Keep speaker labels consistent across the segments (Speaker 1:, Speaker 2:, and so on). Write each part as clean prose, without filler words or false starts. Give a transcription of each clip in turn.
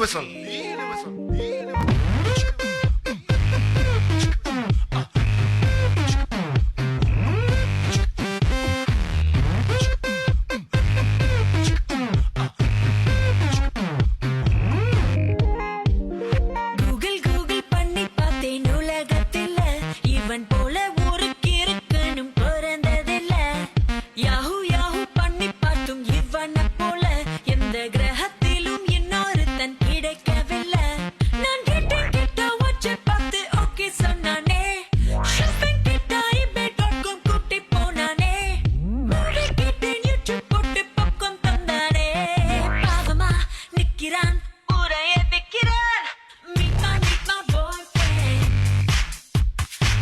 Speaker 1: Universal.
Speaker 2: Google Google பண்ணி பார்த்தேன் உலகத்தில் இவன் போல ஊருக்கு இருக்கணும் பிறந்ததில்ல. யாஹூ யாஹூ பண்ணி பார்த்தும் இவனை போல எந்த கிரகத்திலும் இன்னொருத்தன் கிடைக்கவில்லை. நான் கேட்டேன் கிட்ட வச்சு பார்த்து ஓகே சொன்னானே. ஷாப்பிங் கிட்ட ebay.com கூட்டி போனானே. மூவி கேட்டேன் யூடியூப் போட்டு பாப்கார்ன் தந்தானே. பாவமா நிக்கிறான் ஊரையே விக்கிறான். Meet my boyfriend,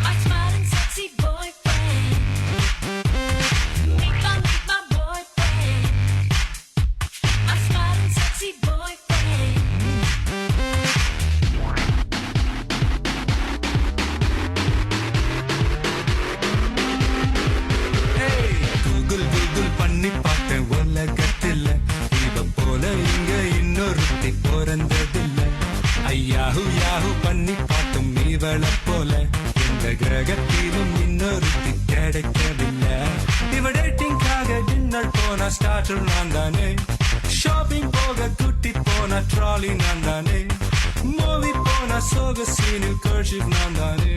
Speaker 2: my smiling sexy boyfriend. Meet my boyfriend, my smiling sexy boyfriend.
Speaker 3: Google Google பண்ணி பார்த்தேன் உலகத்தில் இவன் போல இங்க இன்னொருத்தி பிறந்ததில்ல. ஐயாஹு யாஹு பண்ணி பார்த்தும் இவளை போல எந்த கிரகத்திலும் இன்னொருத்தி கிடைக்கவில்லை. இவ டேட்டிங்காக டின்னர் போன ஸ்டார்டர் நான் தானே. ஷாப்பிங் போக குட்டி போன ட்ராலி நான் தானே. மூவி போன சோக சீனில் கர்ஷிப் நான் தானே.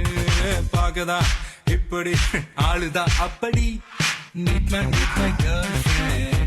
Speaker 3: பார்க்கதா இப்படி ஆளுதான் அப்படி. Meet my girlfriend.